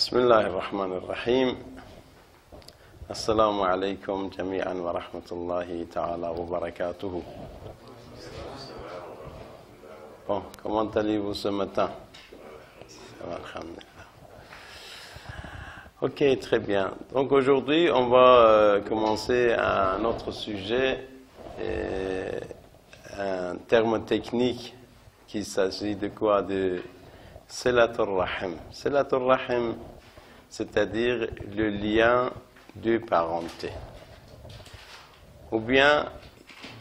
بسم الله الرحمن الرحيم السلام عليكم جميعا ورحمة الله تعالى وبركاته. Bon, comment allez-vous ce matin? Alhamdulillah. Ok, très bien. Donc aujourd'hui, on va commencer un autre sujet, un terme technique qui s'agit de quoi? De Silatul Rahim. Silatul Rahim, c'est-à-dire le lien de parenté. Ou bien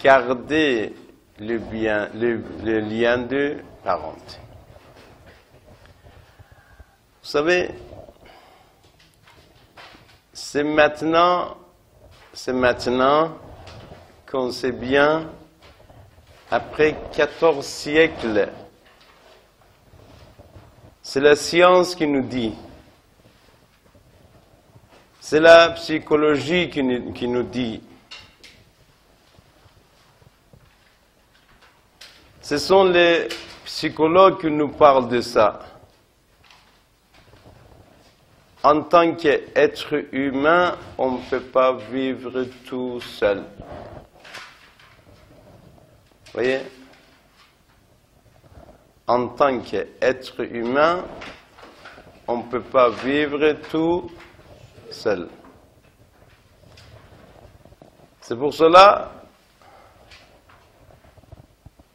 garder le lien de parenté. Vous savez, c'est maintenant qu'on sait bien, après 14 siècles, c'est la science qui nous dit, c'est la psychologie qui nous dit, ce sont les psychologues qui nous parlent de ça. En tant qu'être humain, on ne peut pas vivre tout seul. Vous voyez? En tant qu'être humain, on ne peut pas vivre tout seul. C'est pour cela,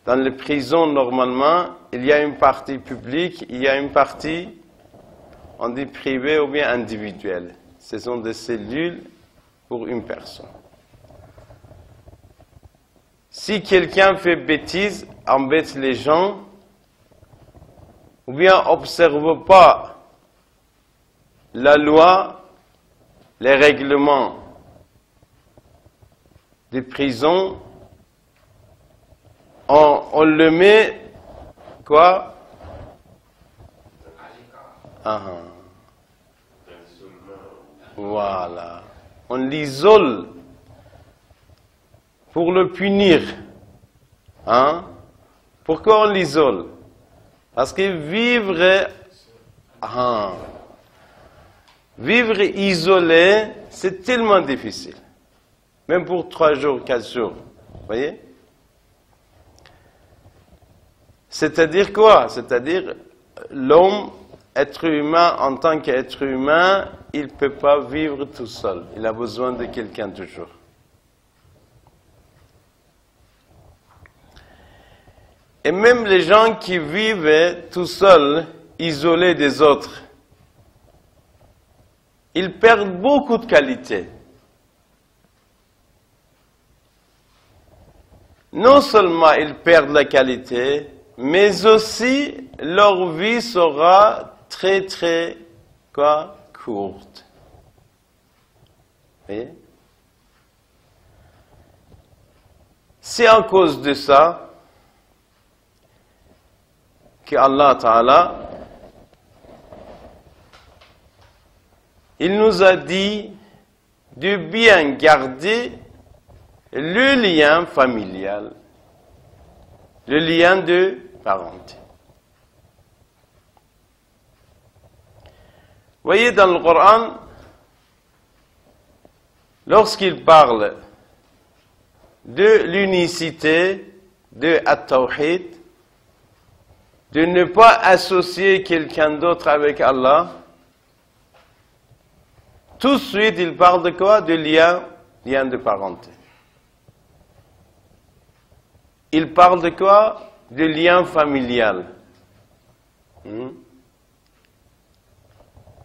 dans les prisons, normalement, il y a une partie publique, il y a une partie, on dit privée ou bien individuelle. Ce sont des cellules pour une personne. Si quelqu'un fait bêtise, embête les gens, ou bien observe pas la loi, les règlements des prisons, on le met quoi? Voilà. On l'isole pour le punir. Pourquoi on l'isole? Parce que vivre isolé, c'est tellement difficile. Même pour 3 jours, 4 jours. Vous voyez? C'est-à-dire quoi? C'est-à-dire, l'homme, être humain, en tant qu'être humain, il ne peut pas vivre tout seul. Il a besoin de quelqu'un toujours. Et même les gens qui vivent tout seuls, isolés des autres, ils perdent beaucoup de qualités. Non seulement ils perdent la qualité, mais aussi leur vie sera très très courte. Vous voyez? C'est à cause de ça que Allah Ta'ala, il nous a dit de bien garder le lien familial, le lien de parenté. Vous voyez dans le Coran, lorsqu'il parle de l'unicité, de At-Tawhid, de ne pas associer quelqu'un d'autre avec Allah, tout de suite il parle de quoi? De lien de parenté. Il parle de quoi? De lien familial.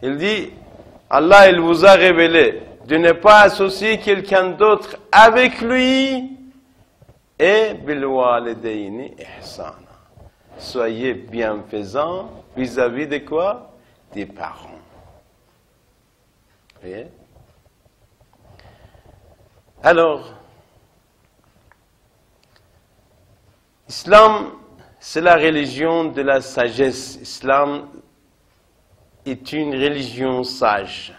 Il dit, Allah, il vous a révélé de ne pas associer quelqu'un d'autre avec lui et bil walidayni ihsana. Soyez bienfaisants vis-à-vis de quoi? Des parents. Vous voyez? Alors, l'islam, c'est la religion de la sagesse. L'islam est une religion sage.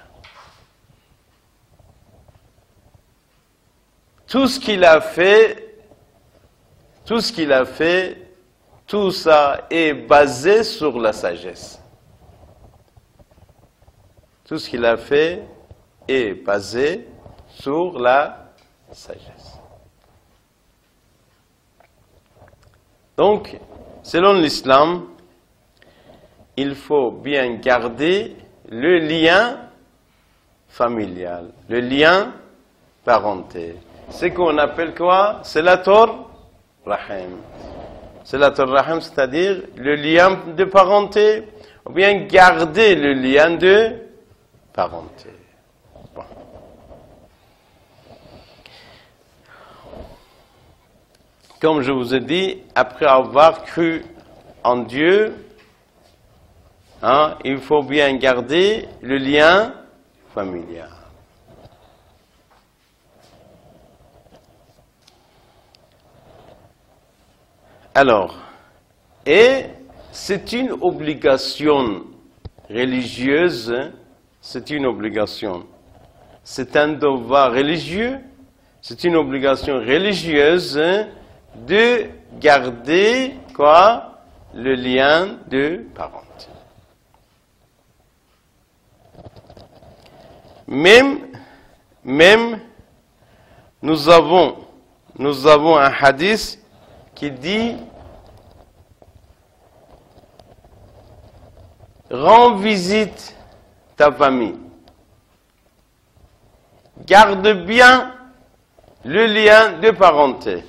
Tout ce qu'il a fait, tout ça est basé sur la sagesse. Tout ce qu'il a fait est basé sur la sagesse. Donc, selon l'islam, il faut bien garder le lien familial, le lien parenté. Ce qu'on appelle quoi? Silatur Rahim. Silatur Rahim, c'est-à-dire le lien de parenté, ou bien garder le lien de parenté. Bon. Comme je vous ai dit, après avoir cru en Dieu, il faut bien garder le lien familial. Alors, et c'est une obligation religieuse, c'est une obligation. C'est un devoir religieux, c'est une obligation religieuse de garder quoi? Le lien de parenté. Même nous avons un hadith qui dit: rends visite ta famille. Garde bien le lien de parenté.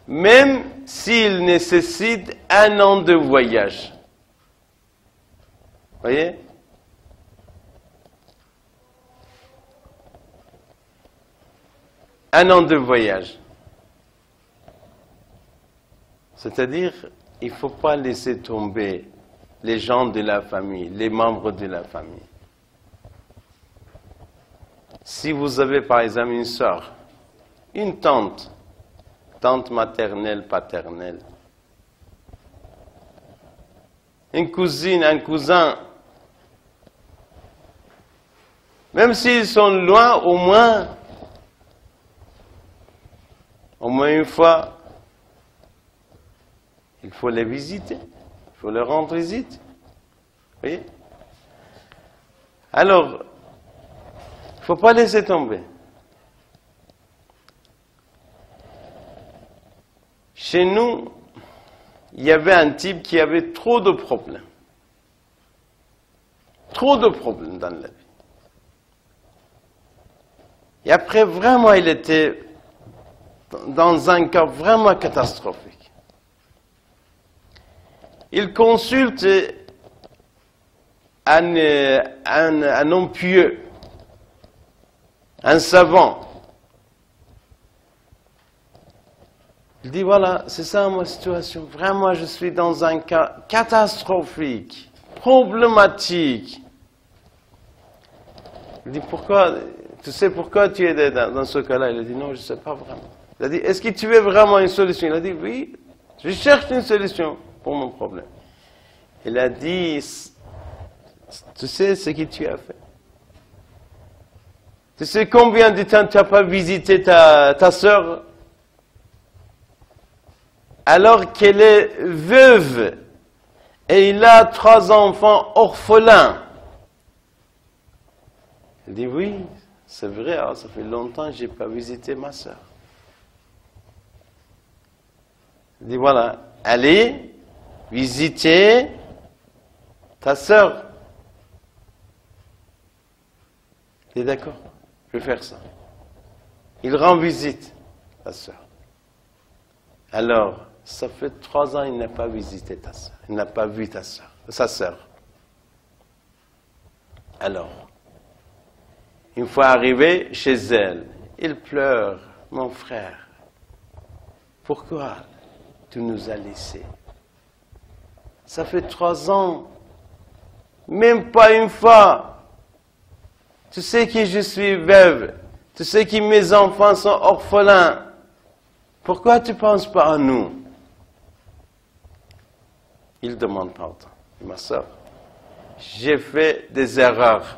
Même s'il nécessite 1 an de voyage. Voyez? Un an de voyage. C'est-à-dire, il ne faut pas laisser tomber les gens de la famille, les membres de la famille. Si vous avez par exemple une sœur, une tante maternelle, paternelle, une cousine, un cousin, même s'ils sont loin, au moins une fois, il faut les visiter, il faut leur rendre visite. Vous voyez? Alors, il ne faut pas laisser tomber. Chez nous, il y avait un type qui avait trop de problèmes. Trop de problèmes dans la vie. Et après, vraiment, il était dans un cas vraiment catastrophique. Il consulte un homme pieux, un savant. Il dit, voilà, c'est ça ma situation. Vraiment, je suis dans un cas catastrophique, problématique. Il dit, pourquoi, tu sais pourquoi tu es dans ce cas-là? Il a dit, non, je ne sais pas vraiment. Il a dit, est-ce que tu veux vraiment une solution? Il a dit, oui, je cherche une solution pour mon problème. Il a dit, tu sais ce que tu as fait? Tu sais combien de temps tu n'as pas visité ta sœur? Alors qu'elle est veuve et il a 3 enfants orphelins. Il dit, oui, c'est vrai, alors ça fait longtemps que je n'ai pas visité ma sœur. Il dit, voilà, allez visiter ta sœur. Il est d'accord, je vais faire ça. Il rend visite ta sœur. Alors, ça fait 3 ans qu'il n'a pas visité ta sœur. Il n'a pas vu sa sœur. Alors, une fois arrivé chez elle, il pleure, mon frère. Pourquoi tu nous as laissés? Ça fait 3 ans, même pas une fois. Tu sais que je suis veuve, tu sais que mes enfants sont orphelins. Pourquoi tu ne penses pas à nous? Il demande pardon. Ma soeur, j'ai fait des erreurs.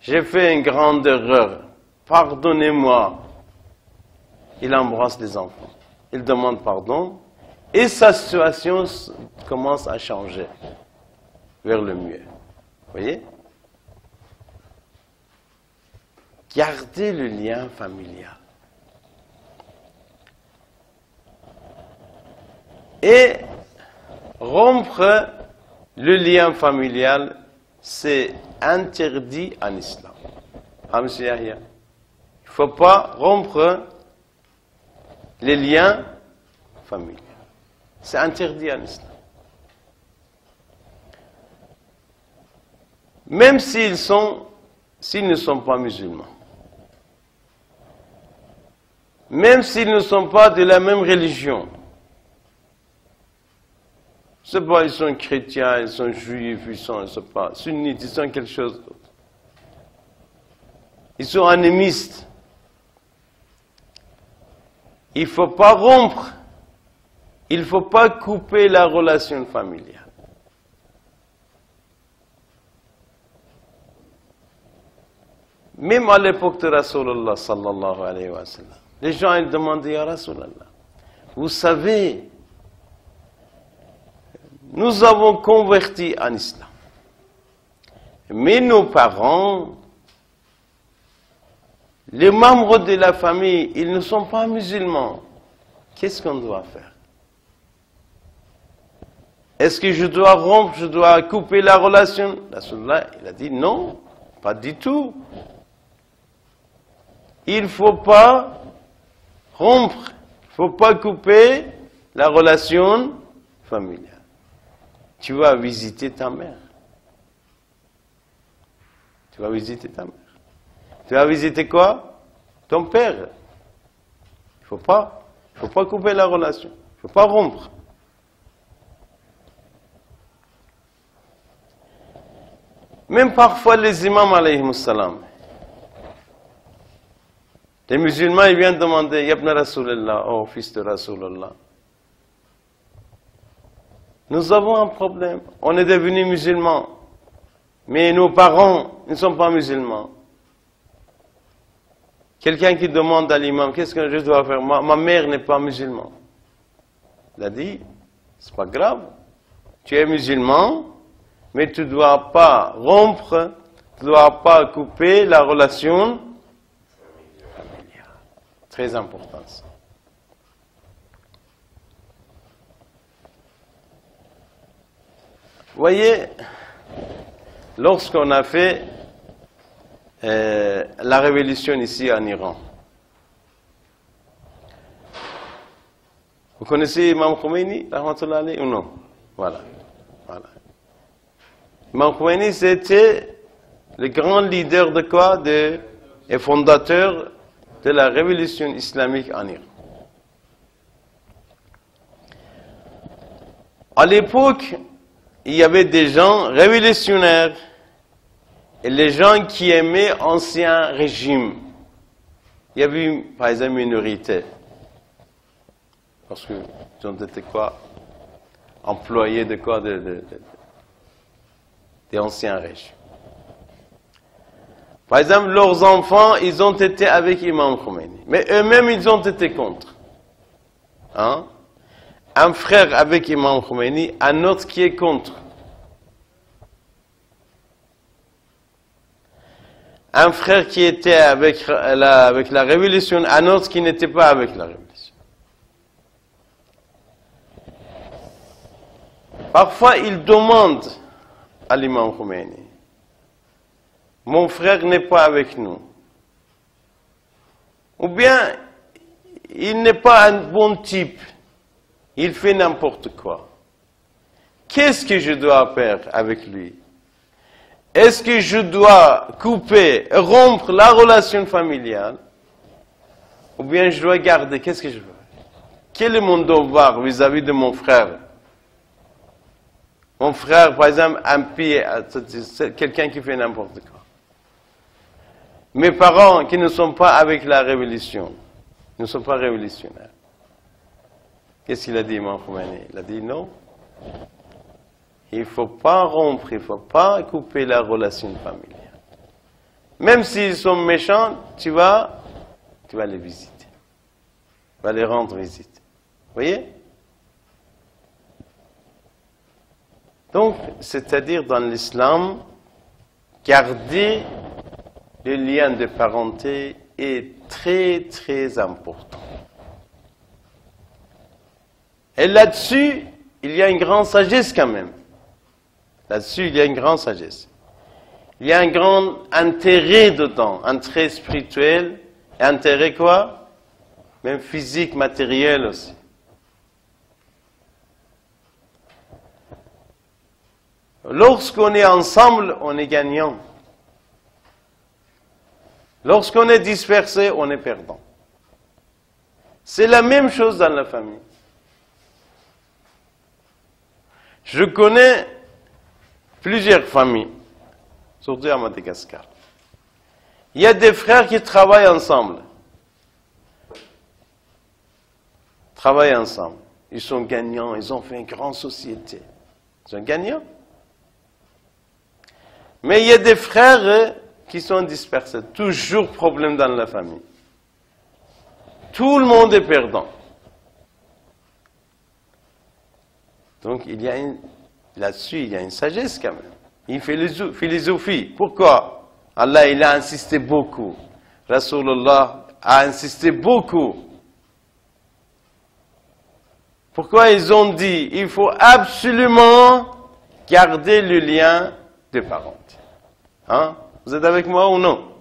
J'ai fait une grande erreur. Pardonnez-moi. Il embrasse les enfants. Il demande pardon. Et sa situation commence à changer vers le mieux. voyez? Garder le lien familial. Et rompre le lien familial, c'est interdit en islam. Ah, monsieur Yahya, il ne faut pas rompre les liens familiaux. C'est interdit en islam. Même s'ils ne sont pas musulmans. Même s'ils ne sont pas de la même religion. C'est pas, ils sont chrétiens, ils sont juifs, ils sont pas sunnites, ils sont quelque chose d'autre. Ils sont animistes. Il ne faut pas rompre, il ne faut pas couper la relation familiale. Même à l'époque de Rasulullah sallallahu alayhi wa sallam, les gens ils demandaient à Rasulullah, vous savez, nous avons converti en islam, mais nos parents, les membres de la famille, ils ne sont pas musulmans. Qu'est-ce qu'on doit faire? Est-ce que je dois rompre, je dois couper la relation? Rasulullah, il a dit non, pas du tout. Il ne faut pas rompre, il ne faut pas couper la relation familiale. Tu vas visiter ta mère. Tu vas visiter ta mère. Tu vas visiter quoi? Ton père. Il ne faut pas couper la relation. Il ne faut pas rompre. Même parfois les imams alayhi salam, les musulmans, ils viennent demander, Yabna Rasulallah, oh fils de Rasulallah. Nous avons un problème. On est devenus musulmans. Mais nos parents ne sont pas musulmans. Quelqu'un qui demande à l'imam, qu'est-ce que je dois faire? Ma mère n'est pas musulmane. Il a dit, c'est pas grave. Tu es musulman, mais tu ne dois pas rompre, tu ne dois pas couper la relation familiale. Très important ça. Vous voyez, lorsqu'on a fait la révolution ici en Iran, vous connaissez Imam Khomeini, rahmatullah alayhi, ou non? Voilà. Imam Khomeini, c'était le grand leader de quoi? Et fondateur de la révolution islamique en Iran. À l'époque, il y avait des gens révolutionnaires et les gens qui aimaient l'ancien régime. Il y avait, par exemple, une minorité. Parce qu'ils ont été quoi? Employés de quoi? Des anciens régimes. Par exemple, leurs enfants, ils ont été avec Imam Khomeini. Mais eux-mêmes, ils ont été contre. Hein? Un frère avec Imam Khomeini, un autre qui est contre. Un frère qui était avec la révolution, un autre qui n'était pas avec la révolution. Parfois, ils demandent à l'imam Khomeini, mon frère n'est pas avec nous. Ou bien, il n'est pas un bon type. Il fait n'importe quoi. Qu'est-ce que je dois faire avec lui? Est-ce que je dois couper, rompre la relation familiale? Ou bien je dois garder? Qu'est-ce que je veux? Quel est mon devoir vis-à-vis de mon frère? Mon frère, par exemple, impie, c'est quelqu'un qui fait n'importe quoi. Mes parents qui ne sont pas avec la révolution, ne sont pas révolutionnaires. Qu'est-ce qu'il a dit, Imam Khomeini? Il a dit non. Il ne faut pas rompre, il ne faut pas couper la relation familiale. Même s'ils sont méchants, tu vas les visiter. Tu vas les rendre visite. Vous voyez? Donc, c'est-à-dire dans l'islam, garder le lien de parenté est très très important. Et là-dessus, il y a une grande sagesse quand même. Là-dessus, il y a une grande sagesse. Il y a un grand intérêt dedans, intérêt spirituel, et intérêt quoi? Même physique, matériel aussi. Lorsqu'on est ensemble, on est gagnant. Lorsqu'on est dispersé, on est perdant. C'est la même chose dans la famille. Je connais plusieurs familles, surtout à Madagascar. Il y a des frères qui travaillent ensemble. Ils sont gagnants, ils ont fait une grande société. Ils sont gagnants. Mais il y a des frères qui sont dispersés. Toujours problème dans la famille. Tout le monde est perdant. Donc là-dessus, il y a une sagesse quand même. Une philosophie. Pourquoi? Allah, il a insisté beaucoup. Rasulullah a insisté beaucoup. Pourquoi ils ont dit, il faut absolument garder le lien de parenté. Hein? Vous êtes avec moi ou non?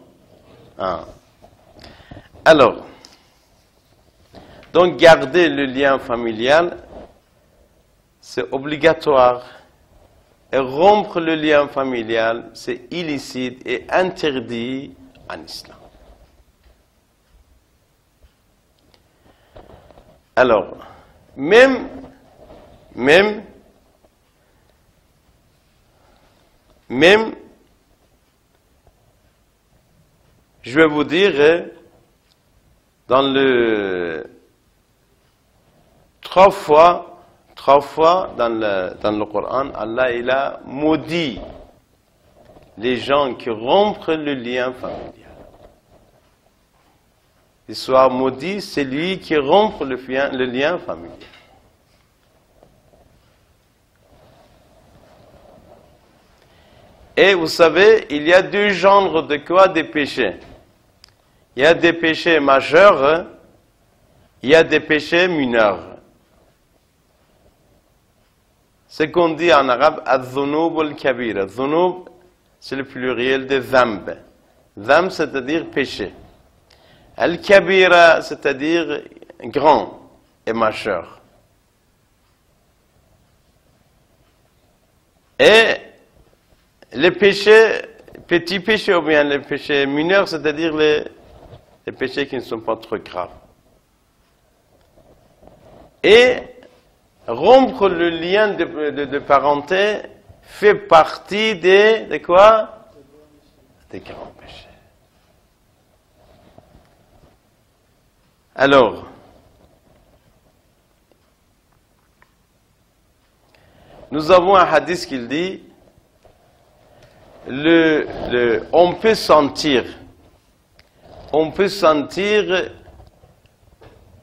Hein? Alors, donc garder le lien familial, c'est obligatoire. Et rompre le lien familial, c'est illicite et interdit en islam. Alors, même, je vais vous dire, dans le trois fois dans le Coran, Allah il a maudit les gens qui rompent le lien familial. Il soit maudit celui qui rompt le lien familial. Et vous savez, il y a deux genres de quoi? Des péchés. Il y a des péchés majeurs, il y a des péchés mineurs. C'est qu'on dit en arabe, ad-dhunub al-kabira. Dhunub, c'est le pluriel de dhamb. Dhamb, c'est-à-dire péché. Al-kabira, c'est-à-dire grand et majeur. Et les péchés, petits péchés ou bien les péchés mineurs, c'est-à-dire les péchés qui ne sont pas trop graves. Et rompre le lien de parenté fait partie de quoi? Des grands péchés. Alors, nous avons un hadith qui dit, on peut sentir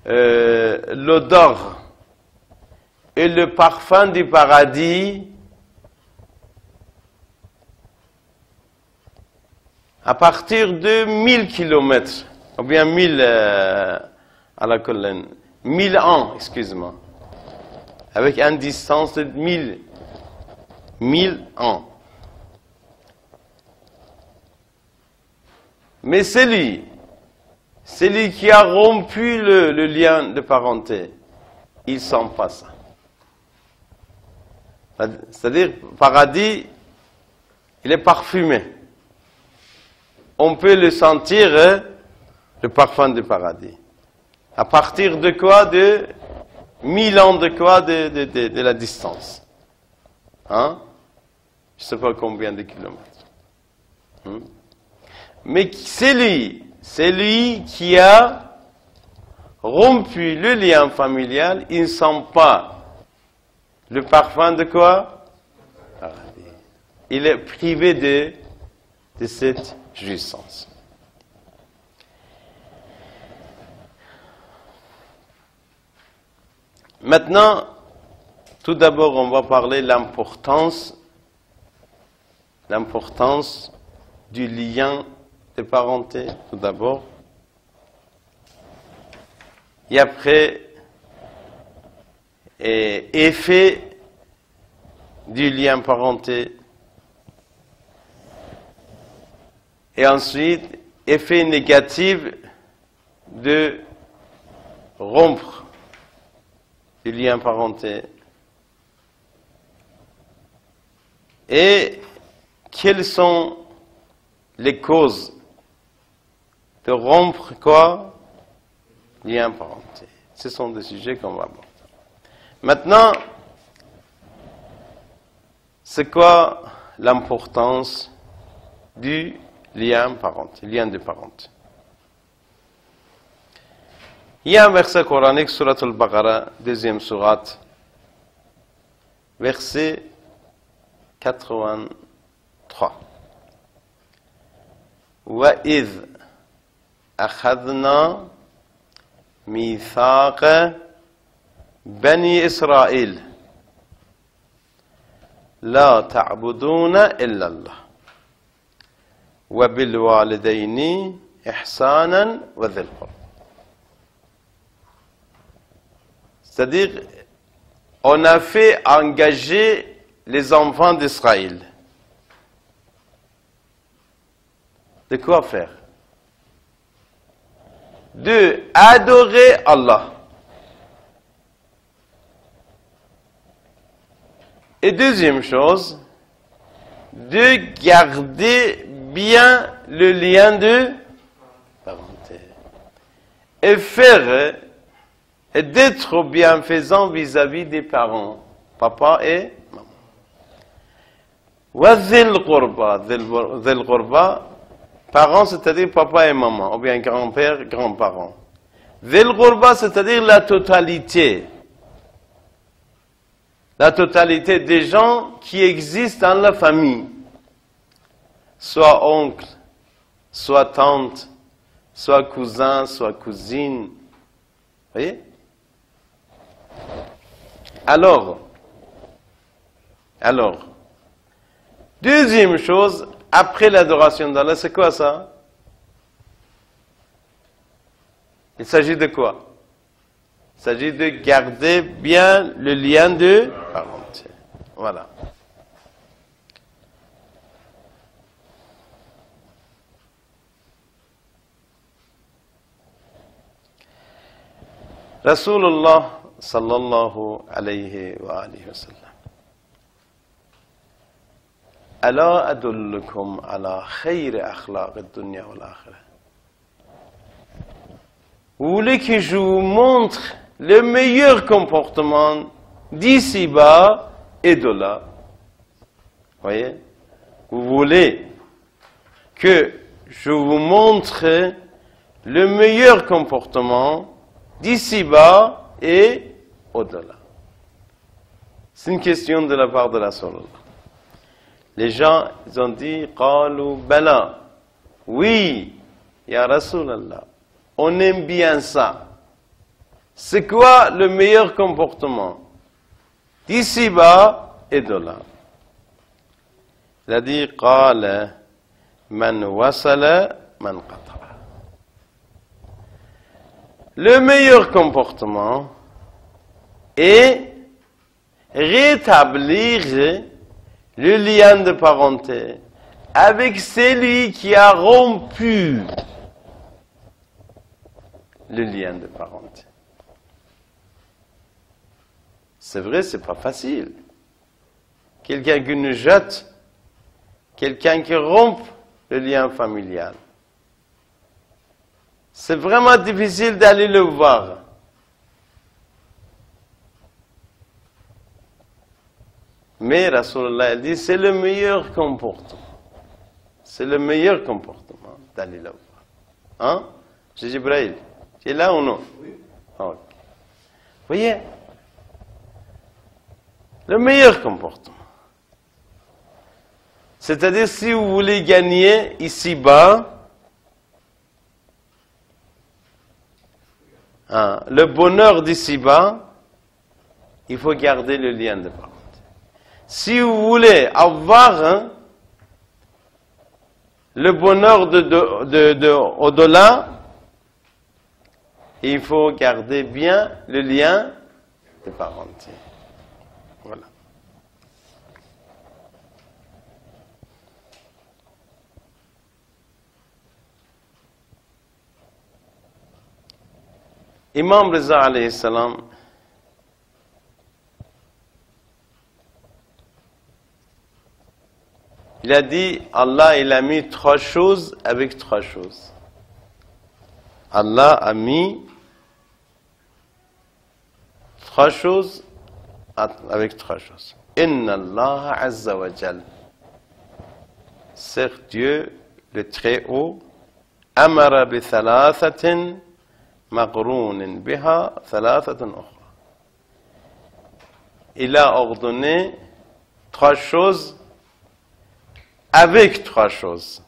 l'odeur et le parfum du paradis à partir de 1000 kilomètres, ou bien 1000 à la colonne, 1000 ans, excuse-moi, avec une distance de 1000 ans. Mais celui qui a rompu le lien de parenté, il sent pas ça. C'est-à-dire, paradis, il est parfumé. On peut le sentir, le parfum du paradis. À partir de quoi? De 1000 ans de quoi? De la distance. Hein? Je ne sais pas combien de kilomètres. Mais c'est lui qui a rompu le lien familial, il ne sent pas le parfum de quoi? Il est privé de cette jouissance. Maintenant, tout d'abord, on va parler de l'importance du lien de parenté, tout d'abord. Et après, effet du lien parenté. Et ensuite, effet négatif de rompre du lien parenté. Et quelles sont les causes de rompre quoi? Lien parenté. Ce sont des sujets qu'on va aborder. Maintenant, c'est quoi l'importance du lien parenté, lien de parenté? Il y a un verset coranique, Surat al-Baqarah, deuxième sourate, verset 83. وَإِذْ أَخَذْنَا مِيثَاقَ بَنِي إِسْرَائِيلَ لَا تَعْبُدُونَ إِلَّا اللَّهَ وَبِالْوَالِدَيْنِ إِحْسَانًا وَذِي الْقُرْبَى. C'est-à-dire, on a fait engager les enfants d'Israël. De quoi faire? De adorer Allah. Et deuxième chose, de garder bien le lien de parenté. Et faire, et d'être bienfaisant vis-à-vis des parents, papa et maman. Wazil qurba, zil qurba, parents, c'est-à-dire papa et maman, ou bien grand-père, grands-parents. Zil qurba, c'est-à-dire la totalité. La totalité des gens qui existent dans la famille. Soit oncle, soit tante, soit cousin, soit cousine. Vous voyez? Alors, deuxième chose, après l'adoration d'Allah, c'est quoi ça? Il s'agit de quoi? Il s'agit de garder bien le lien de parenté. Voilà. Rasulullah sallallahu alayhi wa alihi wa sallam. ألا أدلكم على خير أخلاق الدنيا والآخرة. Vous voulez que je vous montre le meilleur comportement d'ici-bas et de là? Voyez? Vous voulez que je vous montre le meilleur comportement d'ici-bas et au-delà? C'est une question de la part de la Rasulullah. Les gens, ils ont dit, قالوا بلا. Oui, ya Rasulallah, on aime bien ça. C'est quoi le meilleur comportement? D'ici-bas et de là. Il a dit, قال من وصل من قطع. Le meilleur comportement est rétablir le lien de parenté avec celui qui a rompu le lien de parenté. C'est vrai, c'est pas facile. Quelqu'un qui nous jette, quelqu'un qui rompt le lien familial. C'est vraiment difficile d'aller le voir. Mais Rasulullah dit, c'est le meilleur comportement. C'est le meilleur comportement d'aller là voir. Hein? C'est Jibril. Tu es là ou non? Oui. Okay. Vous voyez? Le meilleur comportement. C'est-à-dire, si vous voulez gagner ici-bas, le bonheur d'ici-bas, il faut garder le lien de parenté. Si vous voulez avoir le bonheur au-delà, il faut garder bien le lien de parenté. Voilà. Imam Reza alayhi salam il a dit, Allah il a mis 3 choses avec 3 choses. Allah a mis 3 choses avec 3 choses. Inna Allah azza wa jal. C'est Dieu le très haut. Amara bi thalathatin maqrounin biha thalathatin ukhra. Il a ordonné 3 choses avec 3 choses.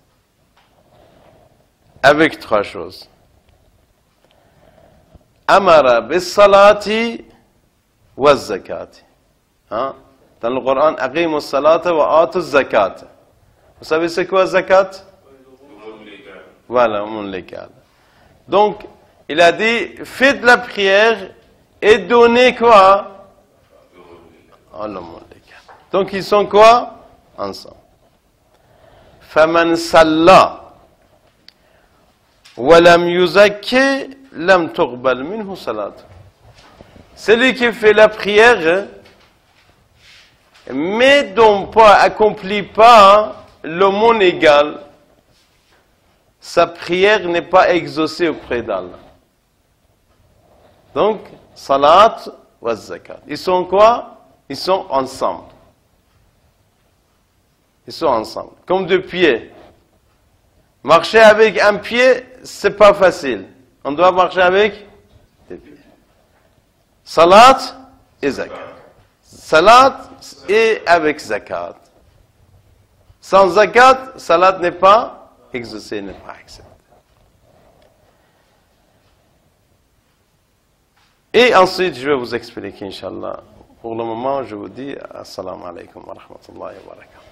Avec 3 choses. Amara bis salati wa zakati. Dans le Coran, aqimu salata wa atu zakat. Vous savez c'est quoi zakat? Voilà, l'aumône légale. Donc, il a dit, faites la prière et donnez quoi? L'aumône légale. Donc, ils sont quoi? Ensemble. فَمَنْ صَلَّى وَلَمْ يُزَكِّ لَمْ تُقْبَلْ مِنْهُ صَلَاتُ. Celui qui fait la prière, mais accomplit pas l'aumône égale, sa prière n'est pas exaucée auprès d'Allah. Donc, salat wa zakat. Ils sont quoi? Ils sont ensemble. Ils sont ensemble. Comme 2 pieds. Marcher avec un pied, c'est pas facile. On doit marcher avec 2 pieds. Salat et zakat. Salat et avec zakat. Sans zakat, salat n'est pas exaucé, n'est pas accepté. Et ensuite, je vais vous expliquer, Inch'Allah. Pour le moment, je vous dis Assalamu alaikum wa rahmatullahi wa barakatuh.